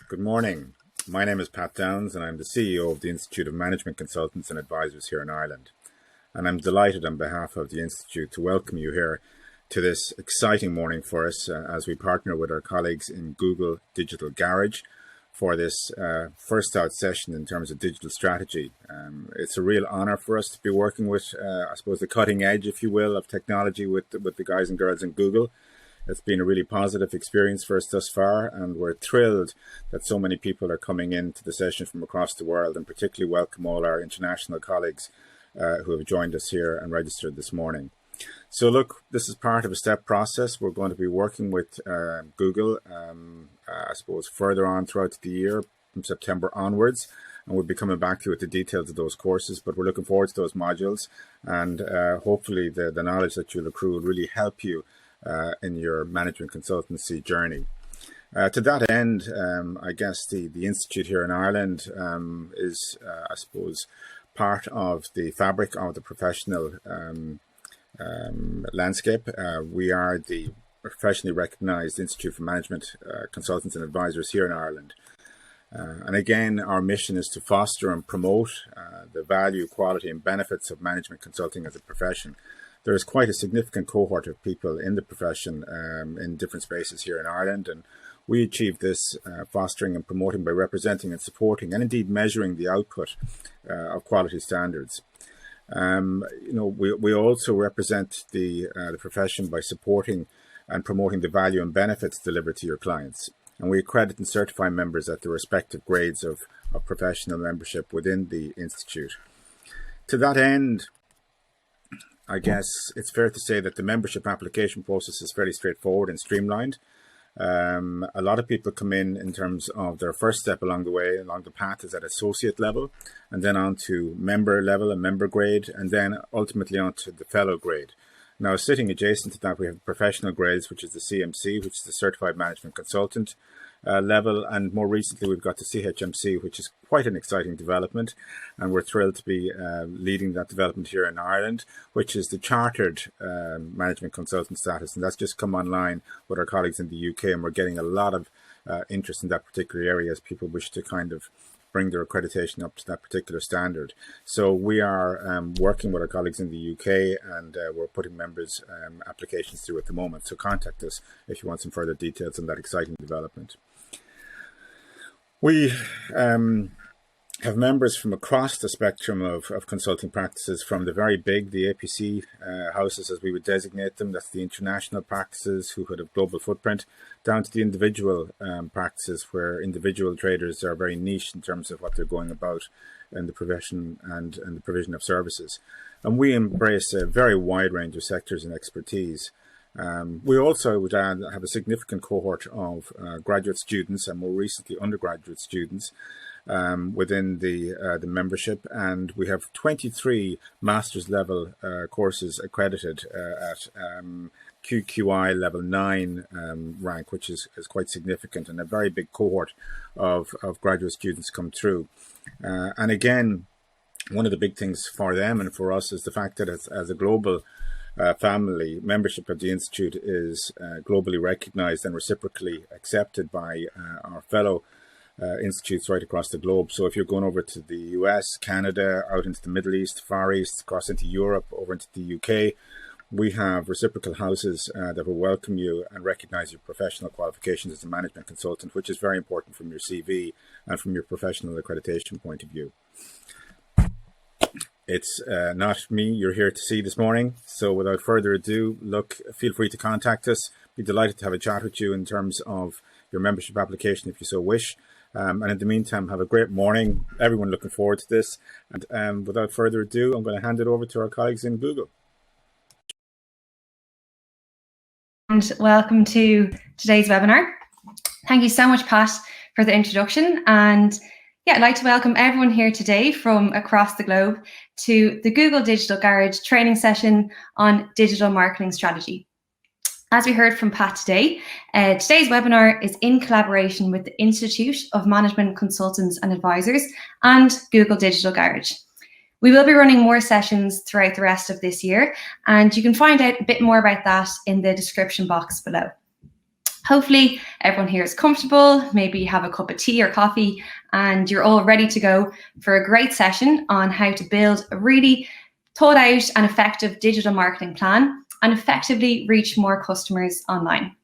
Good morning. My name is Pat Downs and I'm the CEO of the Institute of Management Consultants and Advisors here in Ireland. And I'm delighted on behalf of the Institute to welcome you here to this exciting morning for us as we partner with our colleagues in Google Digital Garage for this first out session in terms of digital strategy. It's a real honor for us to be working with, I suppose, the cutting edge, if you will, of technology with the guys and girls in Google. It's been a really positive experience for us thus far, and we're thrilled that so many people are coming into the session from across the world, and particularly welcome all our international colleagues who have joined us here and registered this morning. So look, this is part of a step process. We're going to be working with Google, I suppose, further on throughout the year from September onwards, and we'll be coming back to you with the details of those courses, but we're looking forward to those modules, and hopefully the knowledge that you'll accrue will really help you in your management consultancy journey. To that end, I guess the Institute here in Ireland is, I suppose, part of the fabric of the professional landscape. We are the professionally recognized Institute for Management Consultants and Advisors here in Ireland. And again, our mission is to foster and promote the value, quality and benefits of management consulting as a profession. There is quite a significant cohort of people in the profession in different spaces here in Ireland, and we achieve this fostering and promoting by representing and supporting and indeed measuring the output of quality standards. We also represent the profession by supporting and promoting the value and benefits delivered to your clients. And we accredit and certify members at the respective grades of professional membership within the Institute. To that end, I guess it's fair to say that the membership application process is fairly straightforward and streamlined. A lot of people come in terms of their first step along the path is at associate level, and then on to member level and member grade, and then ultimately on to the fellow grade. Now, sitting adjacent to that, we have professional grades, which is the CMC, which is the Certified Management Consultant level, and more recently we've got the CHMC, which is quite an exciting development, and we're thrilled to be leading that development here in Ireland, which is the Chartered Management Consultant status, and that's just come online with our colleagues in the UK, and we're getting a lot of interest in that particular area as people wish to kind of bring their accreditation up to that particular standard. So we are working with our colleagues in the UK, and we're putting members' applications through at the moment. So contact us if you want some further details on that exciting development. We have members from across the spectrum of consulting practices, from the very big, the APC houses as we would designate them, that's the international practices who could have global footprint, down to the individual practices where individual traders are very niche in terms of what they're going about in the profession and the provision of services. And we embrace a very wide range of sectors and expertise. We also would add, have a significant cohort of graduate students and more recently undergraduate students within the membership, and we have 23 master's level courses accredited at QQI level 9 rank, which is quite significant, and a very big cohort of graduate students come through. And again, one of the big things for them and for us is the fact that as a global family, membership of the Institute is globally recognized and reciprocally accepted by our fellow institutes right across the globe. So if you're going over to the US, Canada, out into the Middle East, Far East, across into Europe, over into the UK, we have reciprocal houses that will welcome you and recognize your professional qualifications as a management consultant, which is very important from your CV and from your professional accreditation point of view. It's not me you're here to see this morning. So without further ado, look, feel free to contact us. Be delighted to have a chat with you in terms of your membership application if you so wish. And in the meantime, have a great morning. Everyone looking forward to this. And without further ado, I'm going to hand it over to our colleagues in Google. And welcome to today's webinar. Thank you so much, Pat, for the introduction. And yeah, I'd like to welcome everyone here today from across the globe to the Google Digital Garage training session on digital marketing strategy. As we heard from Pat today, today's webinar is in collaboration with the Institute of Management Consultants and Advisors and Google Digital Garage. We will be running more sessions throughout the rest of this year, and you can find out a bit more about that in the description box below. Hopefully everyone here is comfortable, maybe you have a cup of tea or coffee, and you're all ready to go for a great session on how to build a really thought out and effective digital marketing plan and effectively reach more customers online.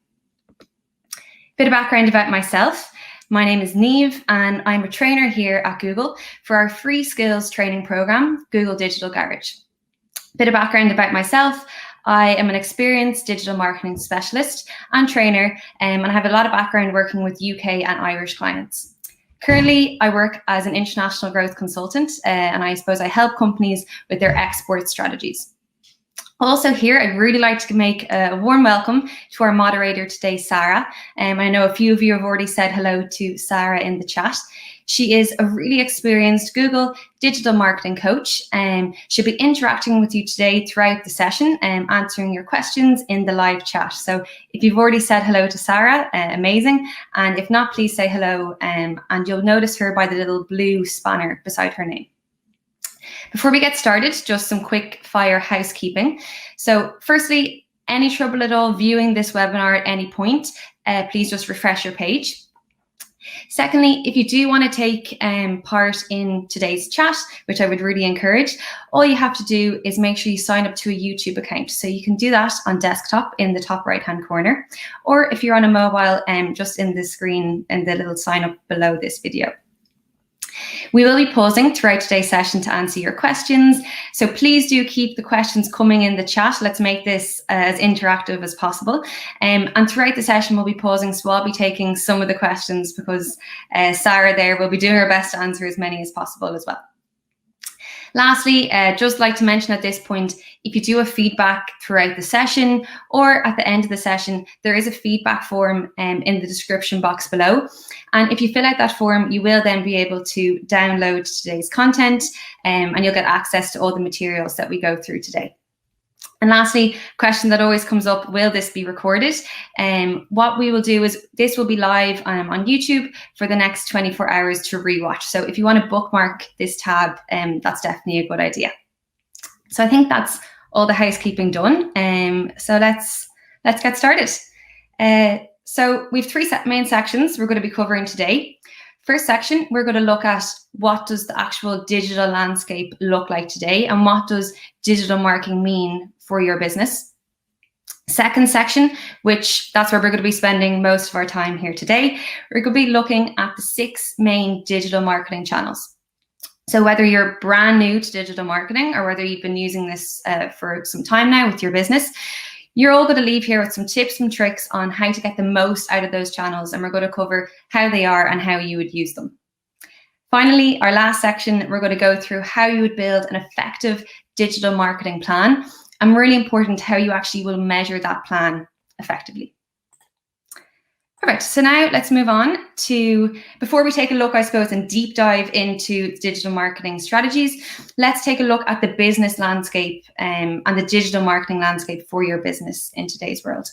Bit of background about myself. My name is Niamh and I'm a trainer here at Google for our free skills training program, Google Digital Garage. Bit of background about myself. I am an experienced digital marketing specialist and trainer, and I have a lot of background working with UK and Irish clients. Currently, I work as an international growth consultant, and I suppose I help companies with their export strategies. Also here, I'd really like to make a warm welcome to our moderator today, Sarah. I know a few of you have already said hello to Sarah in the chat. She is a really experienced Google digital marketing coach. She'll be interacting with you today throughout the session and answering your questions in the live chat. So if you've already said hello to Sarah, amazing. And if not, please say hello, and you'll notice her by the little blue spanner beside her name. Before we get started, just some quick fire housekeeping. So firstly, any trouble at all viewing this webinar at any point, please just refresh your page. Secondly, if you do want to take part in today's chat, which I would really encourage, all you have to do is make sure you sign up to a YouTube account. So you can do that on desktop in the top right-hand corner, or if you're on a mobile, just in the screen and the little sign up below this video. We will be pausing throughout today's session to answer your questions. So please do keep the questions coming in the chat. Let's make this as interactive as possible. And throughout the session, we'll be pausing. So I'll be taking some of the questions because Sarah there will be doing her best to answer as many as possible as well. Lastly, just like to mention at this point, if you do have feedback throughout the session or at the end of the session, there is a feedback form in the description box below. And if you fill out that form, you will then be able to download today's content, and you'll get access to all the materials that we go through today. And lastly, question that always comes up, will this be recorded? What we will do is this will be live on YouTube for the next 24 hours to rewatch. So if you want to bookmark this tab, that's definitely a good idea. So I think that's all the housekeeping done. So let's get started. So we have three main sections we're going to be covering today. First section, we're going to look at what does the actual digital landscape look like today and what does digital marketing mean for your business. Second section, which that's where we're going to be spending most of our time here today, we're going to be looking at the 6 main digital marketing channels. So whether you're brand new to digital marketing or whether you've been using this for some time now with your business, you're all going to leave here with some tips and tricks on how to get the most out of those channels, and we're going to cover how they are and how you would use them. Finally, our last section, we're going to go through how you would build an effective digital marketing plan, and really important, how you actually will measure that plan effectively. Perfect. So now let's move on to, before we take a look, I suppose, and deep dive into digital marketing strategies, let's take a look at the business landscape and the digital marketing landscape for your business in today's world.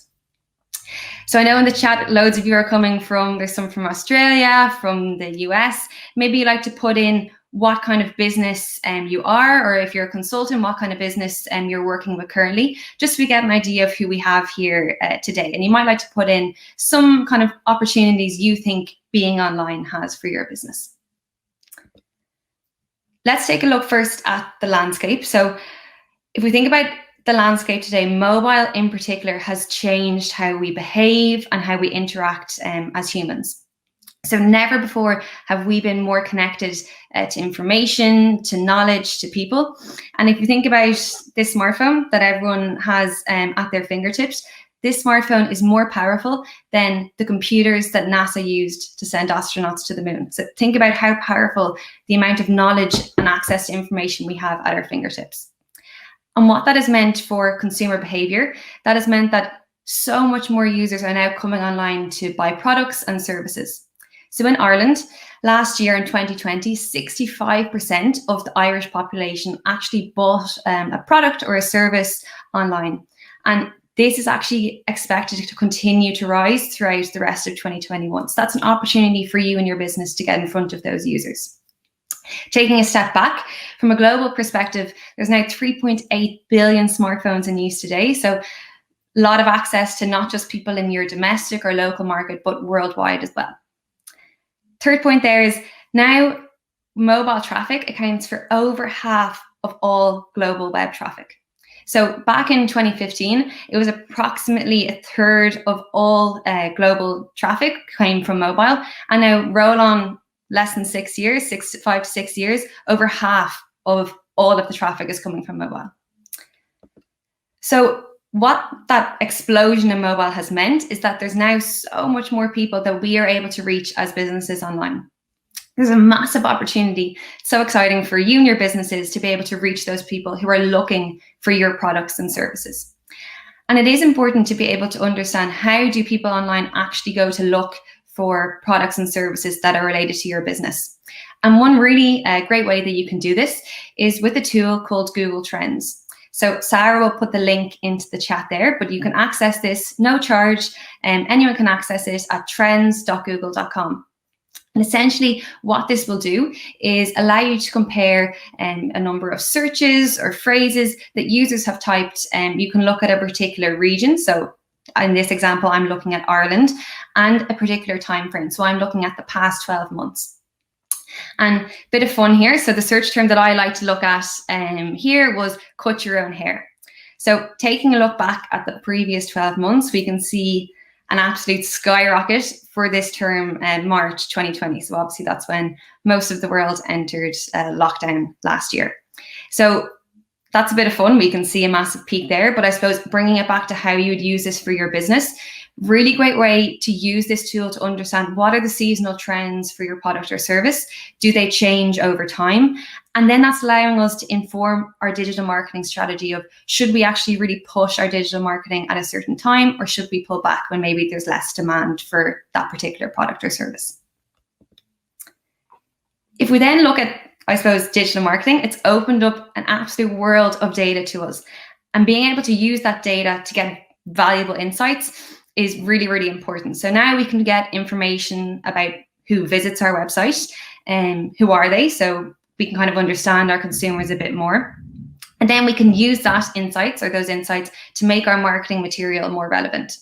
So I know in the chat, loads of you are coming from, there's some from Australia, from the US. Maybe you like to put in what kind of business you are, or if you're a consultant, what kind of business you're working with currently, just so we get an idea of who we have here today. And you might like to put in some kind of opportunities you think being online has for your business. Let's take a look first at the landscape. So if we think about the landscape today, mobile in particular has changed how we behave and how we interact as humans. So never before have we been more connected to information, to knowledge, to people. And if you think about this smartphone that everyone has at their fingertips, this smartphone is more powerful than the computers that NASA used to send astronauts to the moon. So think about how powerful the amount of knowledge and access to information we have at our fingertips. And what that has meant for consumer behavior, that has meant that so much more users are now coming online to buy products and services. So in Ireland, last year in 2020, 65% of the Irish population actually bought a product or a service online. And this is actually expected to continue to rise throughout the rest of 2021. So that's an opportunity for you and your business to get in front of those users. Taking a step back, from a global perspective, there's now 3.8 billion smartphones in use today. So A lot of access to not just people in your domestic or local market, but worldwide as well. Third point there is now mobile traffic accounts for over half of all global web traffic. So back in 2015, it was approximately a third of all global traffic came from mobile. And now roll on less than 6 years, 5 to 6 years, over half of all of the traffic is coming from mobile. So what that explosion in mobile has meant is that there's now so much more people that we are able to reach as businesses online. There's a massive opportunity, so exciting for you and your businesses to be able to reach those people who are looking for your products and services. And it is important to be able to understand, how do people online actually go to look for products and services that are related to your business? And one really great way that you can do this is with a tool called Google Trends. So Sarah will put the link into the chat there, but you can access this, no charge, and anyone can access it at trends.google.com. And essentially what this will do is allow you to compare a number of searches or phrases that users have typed. You can look at a particular region. So in this example, I'm looking at Ireland, and a particular time frame. So I'm looking at the past 12 months. And a bit of fun here. So the search term that I like to look at here was cut your own hair. So taking a look back at the previous 12 months, we can see an absolute skyrocket for this term in March 2020. So obviously that's when most of the world entered lockdown last year. So that's a bit of fun. We can see a massive peak there, but I suppose bringing it back to how you'd use this for your business, really great way to use this tool to understand what are the seasonal trends for your product or service. Do they change over time? And then that's allowing us to inform our digital marketing strategy of, should we actually really push our digital marketing at a certain time, or should we pull back when maybe there's less demand for that particular product or service? If we then look at, I suppose, digital marketing, it's opened up an absolute world of data to us. And being able to use that data to get valuable insights is really, really important. So now we can get information about who visits our website and who are they. So we can kind of understand our consumers a bit more. And then we can use those insights to make our marketing material more relevant.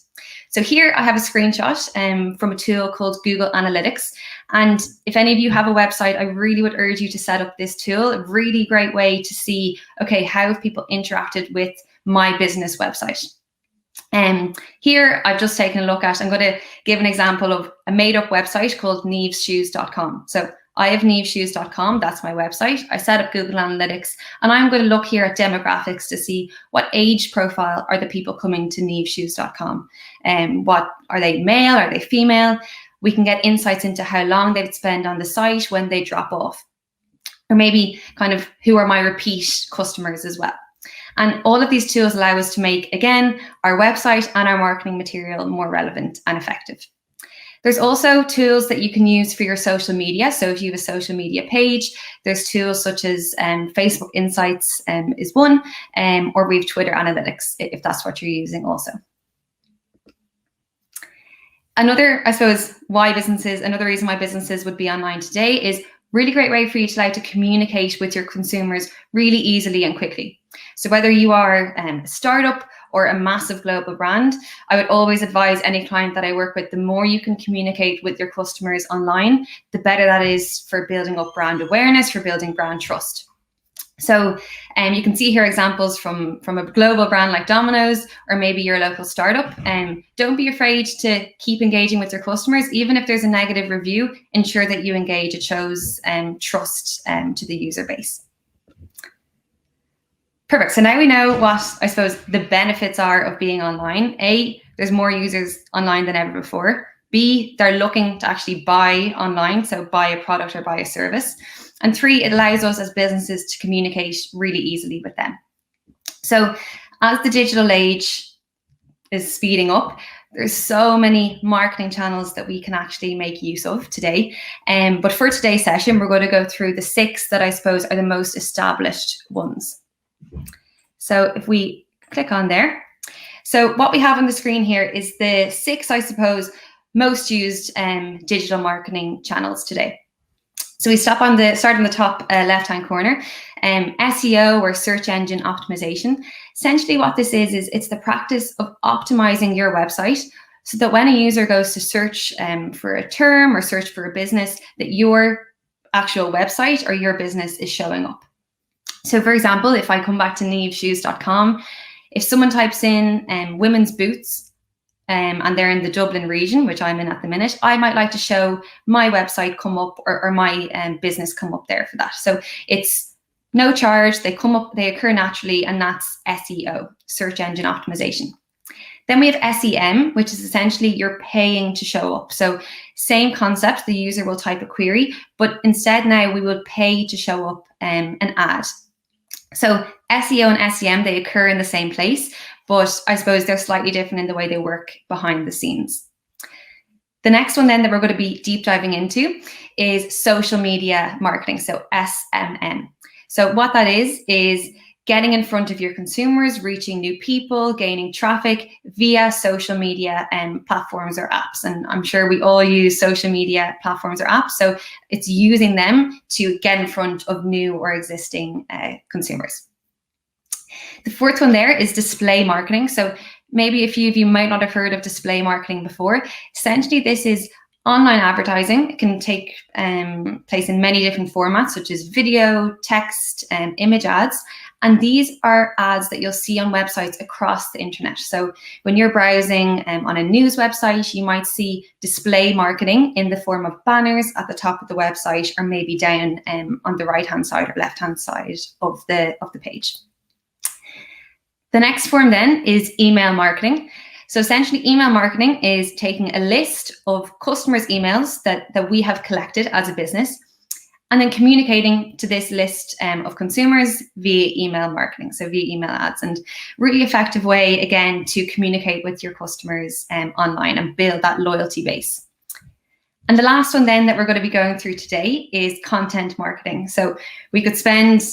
So here I have a screenshot from a tool called Google Analytics. And if any of you have a website, I really would urge you to set up this tool. A really great way to see, okay, how have people interacted with my business website? Here I've just taken a look at, I'm going to give an example of a made up website called NeveShoes.com. So I have NeveShoes.com, that's my website. I set up Google Analytics, and I'm going to look here at demographics to see what age profile are the people coming to NeveShoes.com. What are they, male, are they female? We can get insights into how long they would spend on the site when they drop off. Or maybe kind of who are my repeat customers as well. And all of these tools allow us to make, again, our website and our marketing material more relevant and effective. There's also tools that you can use for your social media. So if you have a social media page, there's tools such as Facebook Insights is one, or we have Twitter Analytics, if that's what you're using also. Another, I suppose, another reason why businesses would be online today is really great way for you to communicate with your consumers really easily and quickly. So whether you are a startup or a massive global brand, I would always advise any client that I work with, the more you can communicate with your customers online, the better that is for building up brand awareness, for building brand trust. So you can see here examples from a global brand like Domino's, or maybe your local startup. Don't be afraid to keep engaging with your customers. Even if there's a negative review, ensure that you engage. It shows trust to the user base. Perfect. So now we know what, I suppose, the benefits are of being online. A, there's more users online than ever before. B, they're looking to actually buy online, so buy a product or buy a service. And 3, it allows us as businesses to communicate really easily with them. So as the digital age is speeding up, there's so many marketing channels that we can actually make use of today. But for today's session, we're going to go through the 6 that I suppose are the most established ones. So if we click on there, so what we have on the screen here is the 6, I suppose, most used digital marketing channels today. So we start on the top left-hand corner, SEO or search engine optimization. Essentially what this is it's the practice of optimizing your website so that when a user goes to search for a term or search for a business, that your actual website or your business is showing up. So for example, if I come back to niamhshoes.com, if someone types in women's boots, and they're in the Dublin region, which I'm in at the minute, I might like to show my website come up or my business come up there for that. So it's no charge, they come up, they occur naturally, and that's SEO, search engine optimization. Then we have SEM, which is essentially you're paying to show up. So same concept, the user will type a query, but instead now we will pay to show up an ad. So SEO and SEM, they occur in the same place, but I suppose they're slightly different in the way they work behind the scenes. The next one then that we're going to be deep diving into is social media marketing, so SMM. So what that is getting in front of your consumers, reaching new people, gaining traffic via social media platforms or apps. And I'm sure we all use social media platforms or apps, so it's using them to get in front of new or existing consumers. The fourth one there is display marketing. So maybe a few of you might not have heard of display marketing before. Essentially, this is online advertising. It can take place in many different formats, such as video, text, image ads. And these are ads that you'll see on websites across the internet. So when you're browsing on a news website, you might see display marketing in the form of banners at the top of the website, or maybe down on the right-hand side or left-hand side of the page. The next form then is email marketing. So essentially, email marketing is taking a list of customers' emails that we have collected as a business, and then communicating to this list of consumers via email marketing, so via email ads, and really effective way, again, to communicate with your customers online and build that loyalty base. And the last one then that we're going to be going through today is content marketing. So we could spend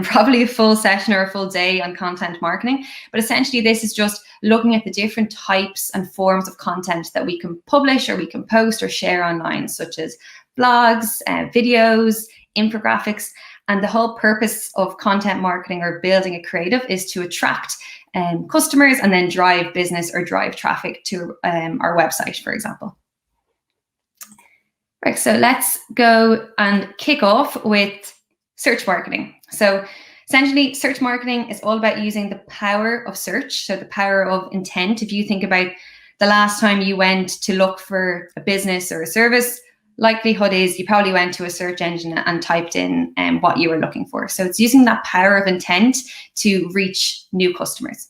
probably a full session or a full day on content marketing, but essentially this is just looking at the different types and forms of content that we can publish or we can post or share online, such as blogs, videos, infographics. And the whole purpose of content marketing or building a creative is to attract customers and then drive business or drive traffic to our website, for example. Right, so let's go and kick off with search marketing. So essentially, search marketing is all about using the power of search, so the power of intent. If you think about the last time you went to look for a business or a service, likelihood is you probably went to a search engine and typed in what you were looking for. So it's using that power of intent to reach new customers.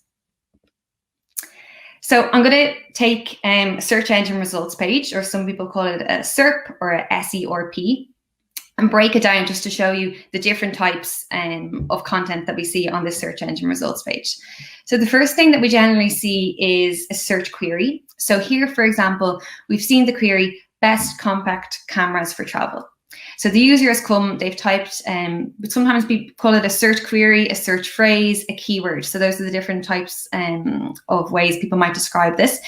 So I'm going to take a search engine results page, or some people call it a SERP or a SERP, and break it down just to show you the different types of content that we see on the search engine results page. So the first thing that we generally see is a search query. So here, for example, we've seen the query, best compact cameras for travel. So the user has come, they've typed, sometimes we call it a search query, a search phrase, a keyword. So those are the different types of ways people might describe this.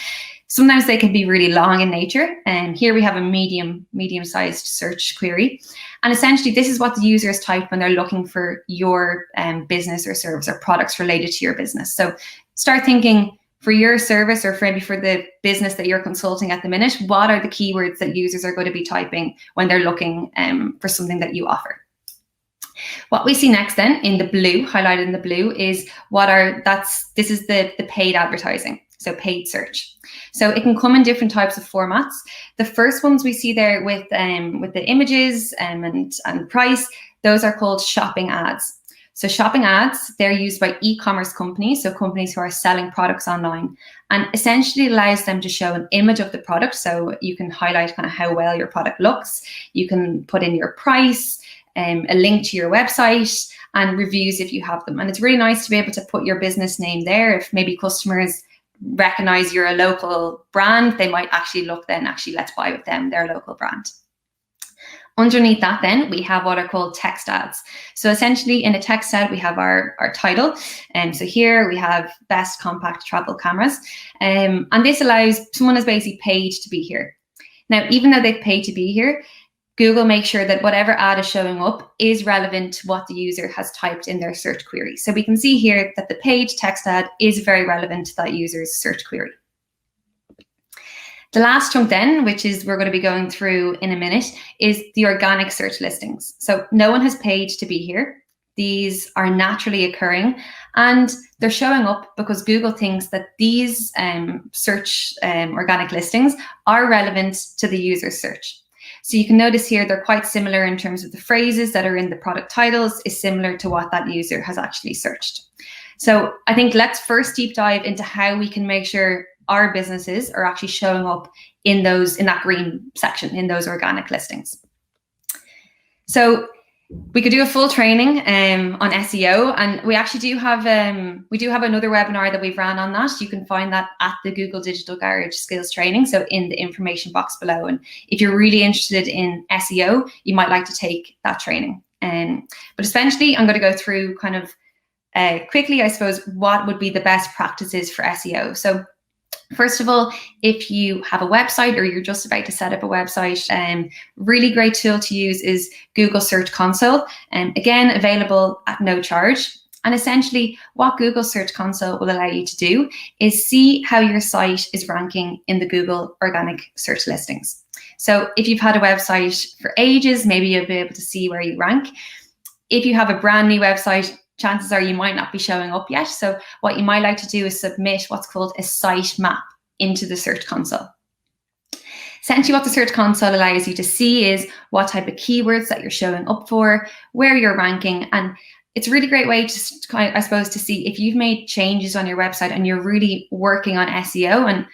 Sometimes they can be really long in nature. And here we have a medium-sized search query. And essentially, this is what the users type when they're looking for your business or service or products related to your business. So start thinking, for your service, or for maybe for the business that you're consulting at the minute, what are the keywords that users are going to be typing when they're looking for something that you offer? What we see next then in the blue, highlighted in the blue, is this is the paid advertising, so paid search. So it can come in different types of formats. The first ones we see there with the images and price, those are called shopping ads. So shopping ads, they're used by e-commerce companies, so companies who are selling products online, and essentially allows them to show an image of the product. So you can highlight kind of how well your product looks. You can put in your price, a link to your website, and reviews if you have them. And it's really nice to be able to put your business name there. If maybe customers recognize you're a local brand, they might actually look then, let's buy with them, their local brand. Underneath that then, we have what are called text ads. So essentially in a text ad, we have our title. So here we have best compact travel cameras. And this allows, someone is basically paid to be here. Now, even though they've paid to be here, Google makes sure that whatever ad is showing up is relevant to what the user has typed in their search query. So we can see here that the page text ad is very relevant to that user's search query. The last chunk then, which is we're going to be going through in a minute, is the organic search listings. So no one has paid to be here. These are naturally occurring and they're showing up because Google thinks that these search organic listings are relevant to the user's search. So you can notice here they're quite similar in terms of the phrases that are in the product titles is similar to what that user has actually searched. So I think let's first deep dive into how we can make sure our businesses are actually showing up in that green section, in those organic listings. So we could do a full training on SEO, and we actually do have another webinar that we've ran on that. You can find that at the Google Digital Garage Skills Training, so in the information box below. And if you're really interested in SEO, you might like to take that training. But essentially, I'm going to go through kind of quickly, I suppose, what would be the best practices for SEO. So first of all, if you have a website or you're just about to set up a website, really great tool to use is Google Search Console, again, available at no charge. And essentially what Google Search Console will allow you to do is see how your site is ranking in the Google organic search listings. So if you've had a website for ages, maybe you'll be able to see where you rank. If you have a brand new website, chances are you might not be showing up yet. So what you might like to do is submit what's called a site map into the Search Console. Essentially what the Search Console allows you to see is what type of keywords that you're showing up for, where you're ranking, and it's a really great way to, I suppose, to see if you've made changes on your website and you're really working on SEO. And I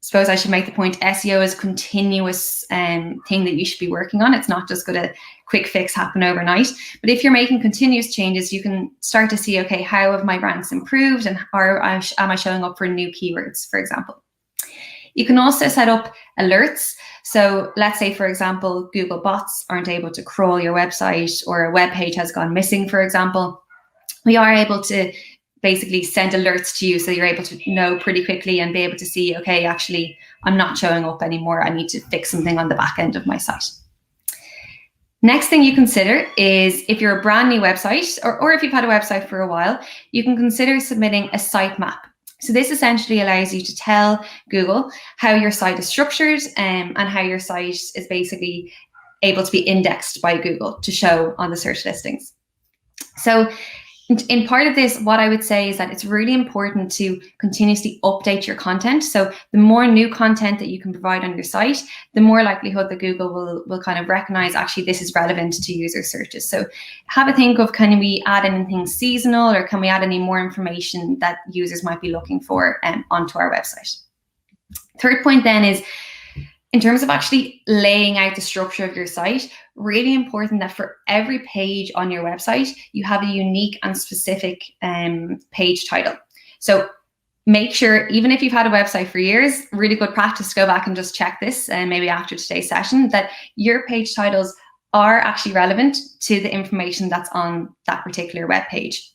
suppose I should make the point, SEO is a continuous thing that you should be working on. It's not just going to quick fix happen overnight. But if you're making continuous changes, you can start to see, okay, how have my ranks improved and am I showing up for new keywords, for example. You can also set up alerts. So let's say, for example, Google bots aren't able to crawl your website or a web page has gone missing, for example. We are able to basically send alerts to you so you're able to know pretty quickly and be able to see, okay, actually, I'm not showing up anymore. I need to fix something on the back end of my site. Next thing you consider is if you're a brand new website or if you've had a website for a while, you can consider submitting a site map. So this essentially allows you to tell Google how your site is structured and how your site is basically able to be indexed by Google to show on the search listings. So in part of this, what I would say is that it's really important to continuously update your content. So the more new content that you can provide on your site, the more likelihood that Google will kind of recognize actually this is relevant to user searches. So have a think of, can we add anything seasonal or can we add any more information that users might be looking for onto our website? Third point then is, in terms of actually laying out the structure of your site, really important that for every page on your website, you have a unique and specific page title. So make sure, even if you've had a website for years, really good practice to go back and just check this, and maybe after today's session, that your page titles are actually relevant to the information that's on that particular web page.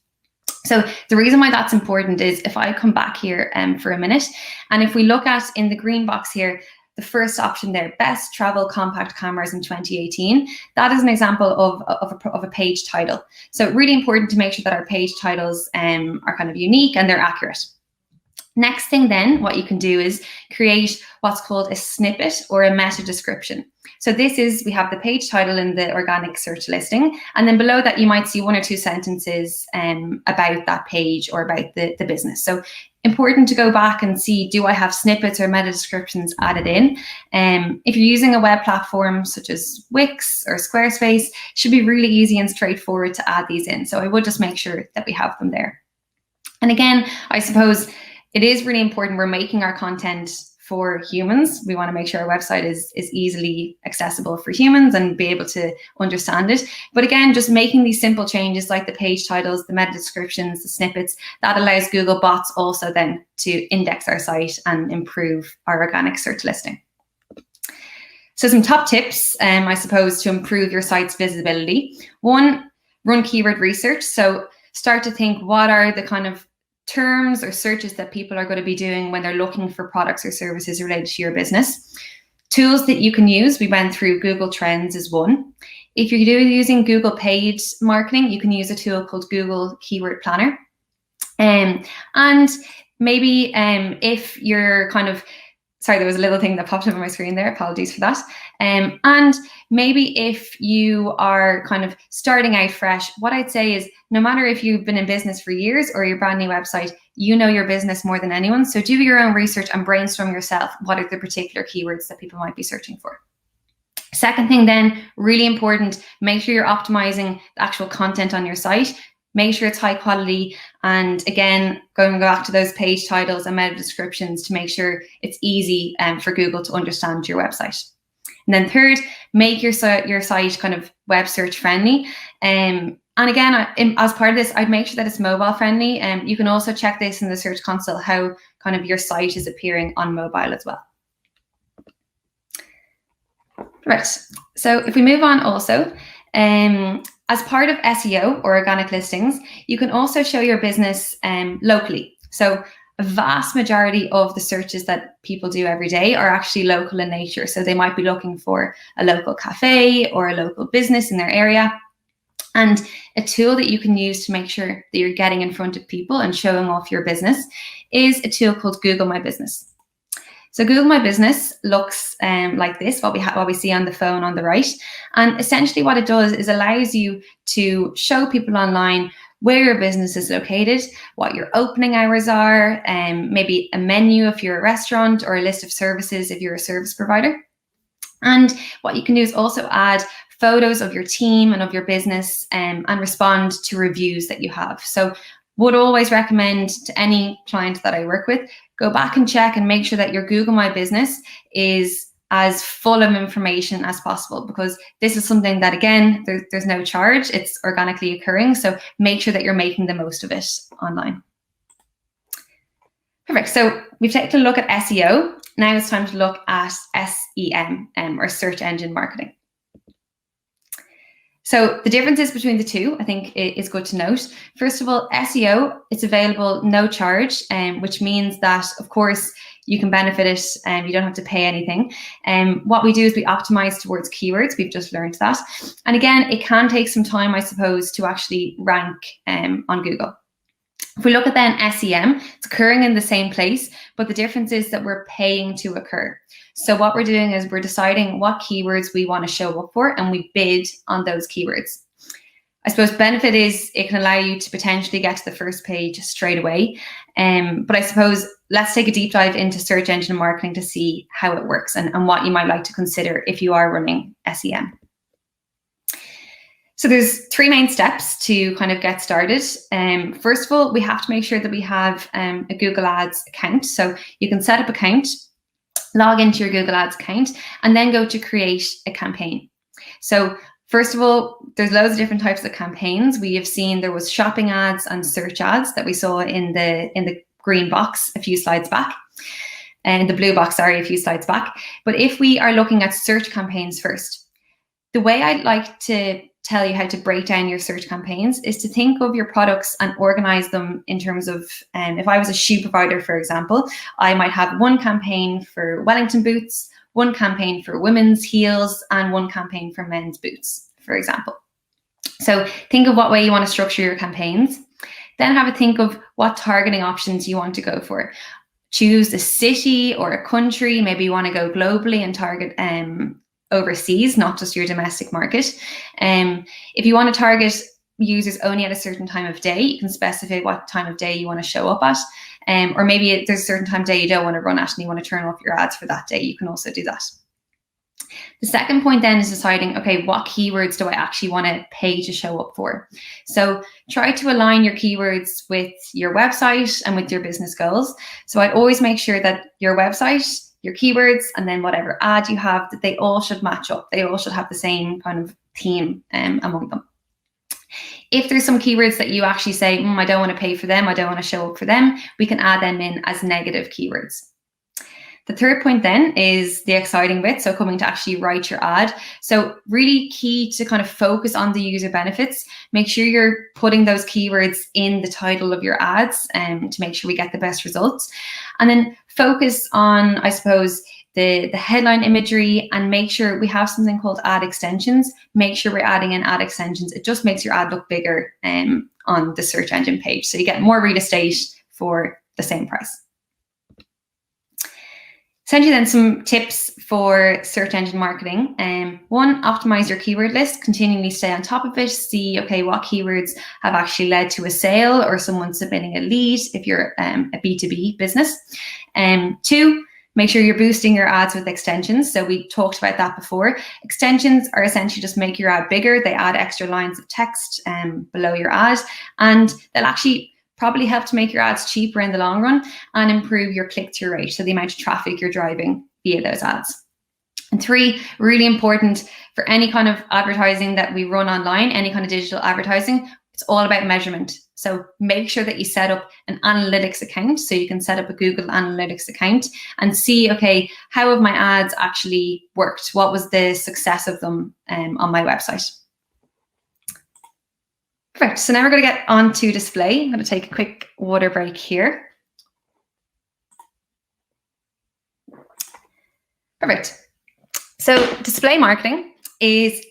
So the reason why that's important is if I come back here for a minute, and if we look at in the green box here, the first option there, best travel compact cameras in 2018. That is an example of a page title. So really important to make sure that our page titles are kind of unique and they're accurate. Next thing then, what you can do is create what's called a snippet or a meta description. So this is, we have the page title in the organic search listing, and then below that you might see one or two sentences about that page or about the business. So important to go back and see, do I have snippets or meta descriptions added in? If you're using a web platform such as Wix or Squarespace, it should be really easy and straightforward to add these in. So I would just make sure that we have them there. And again, I suppose it is really important we're making our content for humans. We want to make sure our website is easily accessible for humans and be able to understand it. But again, just making these simple changes like the page titles, the meta descriptions, the snippets, that allows Google bots also then to index our site and improve our organic search listing. So some top tips, I suppose, to improve your site's visibility. One, run keyword research. So start to think, what are the kind of terms or searches that people are going to be doing when they're looking for products or services related to your business. Tools that you can use, we went through Google Trends is one. If you're using Google paid marketing, you can use a tool called Google Keyword Planner. And maybe if you're kind of, sorry, there was a little thing that popped up on my screen there, apologies for that. And maybe if you are kind of starting out fresh, what I'd say is no matter if you've been in business for years or your brand new website, you know your business more than anyone. So do your own research and brainstorm yourself what are the particular keywords that people might be searching for. Second thing then, really important, make sure you're optimizing the actual content on your site. Make sure it's high quality. And again, going back to those page titles and meta descriptions to make sure it's easy for Google to understand your website. And then third, make your site kind of web search friendly. And again, as part of this, I'd make sure that it's mobile friendly. You can also check this in the Search Console, how kind of your site is appearing on mobile as well. Right, so if we move on also, as part of SEO or organic listings, you can also show your business locally. So a vast majority of the searches that people do every day are actually local in nature. So they might be looking for a local cafe or a local business in their area. And a tool that you can use to make sure that you're getting in front of people and showing off your business is a tool called Google My Business. So Google My Business looks like this, what we see on the phone on the right. And essentially what it does is allows you to show people online where your business is located, what your opening hours are, maybe a menu if you're a restaurant, or a list of services if you're a service provider. And what you can do is also add photos of your team and of your business and respond to reviews that you have. So would always recommend to any client that I work with, go back and check and make sure that your Google My Business is as full of information as possible, because this is something that, again, there's no charge, it's organically occurring. So make sure that you're making the most of it online. Perfect. So we've taken a look at SEO. Now it's time to look at SEM, or search engine marketing. So the differences between the two, I think, is good to note. First of all, SEO, it's available no charge, which means that, of course, you can benefit it and you don't have to pay anything. What we do is we optimize towards keywords. We've just learned that. And again, it can take some time, I suppose, to actually rank on Google. If we look at then SEM, it's occurring in the same place, but the difference is that we're paying to occur. So what we're doing is we're deciding what keywords we want to show up for, and we bid on those keywords. I suppose benefit is it can allow you to potentially get to the first page straight away. But I suppose let's take a deep dive into search engine marketing to see how it works and what you might like to consider if you are running SEM. So there's three main steps to kind of get started. First of all, we have to make sure that we have a Google Ads account. So you can set up an account, log into your Google Ads account, and then go to create a campaign. So first of all, there's loads of different types of campaigns. We have seen there was shopping ads and search ads that we saw in the green box a few slides back, and the blue box, sorry, a few slides back. But if we are looking at search campaigns first, the way I'd like to tell you how to break down your search campaigns is to think of your products and organize them in terms of, if I was a shoe provider, for example, I might have one campaign for Wellington boots, one campaign for women's heels, and one campaign for men's boots, for example. So think of what way you want to structure your campaigns. Then have a think of what targeting options you want to go for. Choose a city or a country. Maybe you want to go globally and target overseas, not just your domestic market. If you want to target users only at a certain time of day, you can specify what time of day you want to show up at. Or maybe there's a certain time of day you don't want to run at and you want to turn off your ads for that day. You can also do that. The second point then is deciding, okay, what keywords do I actually want to pay to show up for? So try to align your keywords with your website and with your business goals. So I'd always make sure that your website, your keywords, and then whatever ad you have, that they all should match up. They all should have the same kind of theme among them. If there's some keywords that you actually say, I don't want to pay for them, I don't want to show up for them, we can add them in as negative keywords. The third point then is the exciting bit, so coming to actually write your ad. So really key to kind of focus on the user benefits. Make sure you're putting those keywords in the title of your ads to make sure we get the best results. And then focus on, I suppose, the headline imagery, and make sure we have something called ad extensions. Make sure we're adding in ad extensions. It just makes your ad look bigger on the search engine page. So you get more real estate for the same price. Send you then some tips for search engine marketing. One, optimize your keyword list, continually stay on top of it, see, okay, what keywords have actually led to a sale or someone submitting a lead if you're a B2B business. Two, make sure you're boosting your ads with extensions. So we talked about that before. Extensions are essentially just make your ad bigger. They add extra lines of text below your ad, and they'll actually probably help to make your ads cheaper in the long run and improve your click-through rate, so the amount of traffic you're driving via those ads. And three, really important for any kind of advertising that we run online, any kind of digital advertising, it's all about measurement. So make sure that you set up an analytics account, so you can set up a Google Analytics account and see, okay, how have my ads actually worked? What was the success of them on my website? Perfect. So now we're going to get on to display. I'm going to take a quick water break here. Perfect. So display marketing is,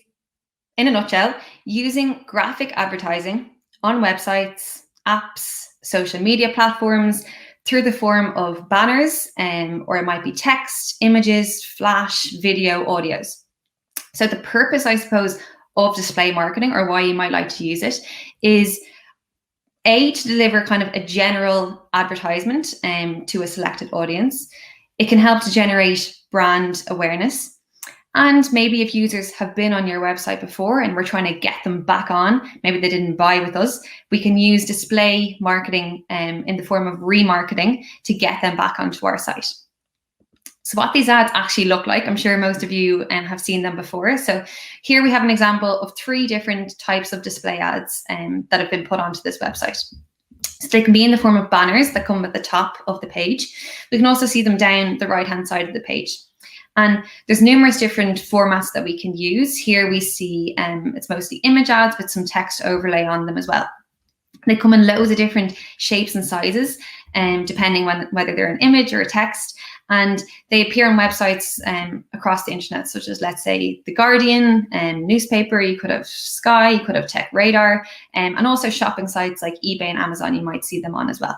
in a nutshell, using graphic advertising on websites, apps, social media platforms through the form of banners, or it might be text, images, flash, video, audios. So the purpose, I suppose, of display marketing, or why you might like to use it, is A, to deliver kind of a general advertisement to a selected audience. It can help to generate brand awareness. And maybe if users have been on your website before and we're trying to get them back on, maybe they didn't buy with us, we can use display marketing in the form of remarketing to get them back onto our site. So what these ads actually look like, I'm sure most of you have seen them before. So here we have an example of 3 different types of display ads that have been put onto this website. So they can be in the form of banners that come at the top of the page. We can also see them down the right-hand side of the page. And there's numerous different formats that we can use. Here we see it's mostly image ads with some text overlay on them as well. They come in loads of different shapes and sizes, depending on whether they're an image or a text. And they appear on websites across the internet, such as, let's say, The Guardian, newspaper, you could have Sky, you could have Tech Radar, and also shopping sites like eBay and Amazon, you might see them on as well.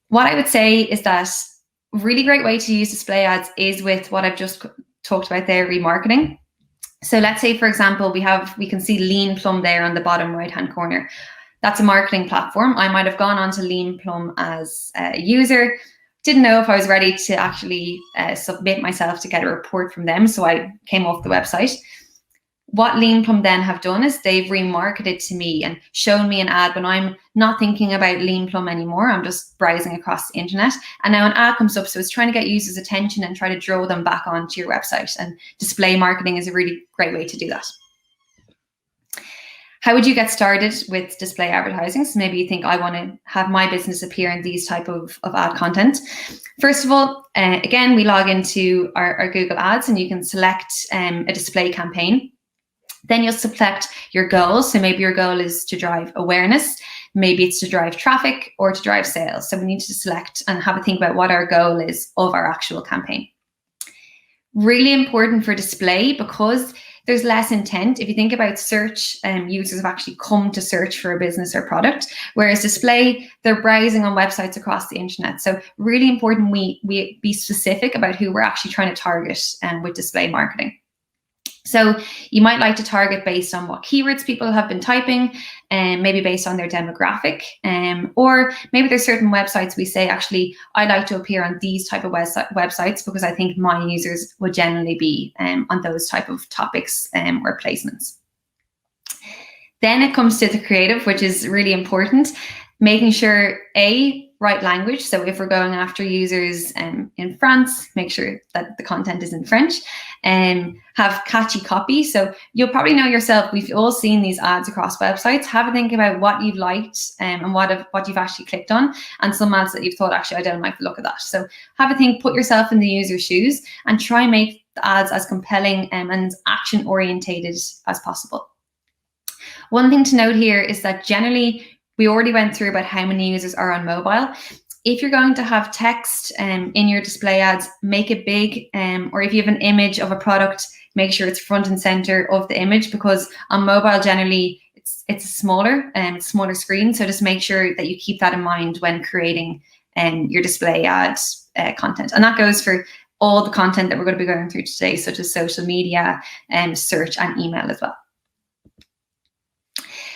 What I would say is that a really great way to use display ads is with what I've just talked about there, remarketing. So let's say, for example, we can see Lean Plum there on the bottom right-hand corner. That's a marketing platform. I might have gone onto Lean Plum as a user, didn't know if I was ready to actually submit myself to get a report from them, so I came off the website. What Lean Plum then have done is they've remarketed to me and shown me an ad when I'm not thinking about Lean Plum anymore. I'm just browsing across the internet, and now an ad comes up. So it's trying to get users' attention and try to draw them back onto your website. And display marketing is a really great way to do that. How would you get started with display advertising? So maybe you think, I want to have my business appear in these type of ad content. First of all, again, we log into our Google Ads and you can select a display campaign. Then you'll select your goals. So maybe your goal is to drive awareness. Maybe it's to drive traffic or to drive sales. So we need to select and have a think about what our goal is of our actual campaign. Really important for display because there's less intent. If you think about search, users have actually come to search for a business or product, whereas display, they're browsing on websites across the internet. So really important we be specific about who we're actually trying to target with display marketing. So you might like to target based on what keywords people have been typing, and maybe based on their demographic, or maybe there's certain websites we say, actually, I like to appear on these type of websites because I think my users would generally be on those type of topics or placements. Then it comes to the creative, which is really important, making sure right language. So if we're going after users in France, make sure that the content is in French, and have catchy copy. So you'll probably know yourself, we've all seen these ads across websites. Have a think about what you've liked and what you've actually clicked on, and some ads that you've thought, actually, I don't like the look of that. So have a think, put yourself in the user's shoes and try and make the ads as compelling and as action orientated as possible. One thing to note here is that generally, we already went through about how many users are on mobile. if you're going to have text in your display ads, make it big, or if you have an image of a product, make sure it's front and center of the image, because on mobile generally it's a smaller screen. So just make sure that you keep that in mind when creating your display ad content. And that goes for all the content that we're going to be going through today, such as social media, search and email as well.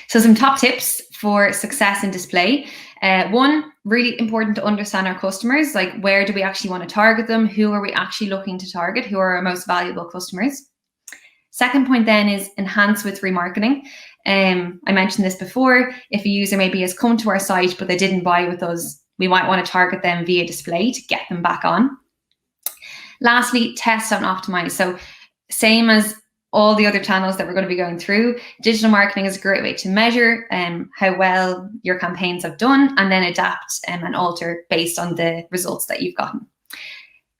So some top tips for success in display. One, really important to understand our customers, like where do we actually want to target them? Who are we actually looking to target? Who are our most valuable customers? Second point then is enhance with remarketing. I mentioned this before. If a user maybe has come to our site, but they didn't buy with us, we might want to target them via display to get them back on. Lastly, test and optimize. So same as all the other channels that we're going to be going through, digital marketing is a great way to measure how well your campaigns have done, and then adapt and alter based on the results that you've gotten.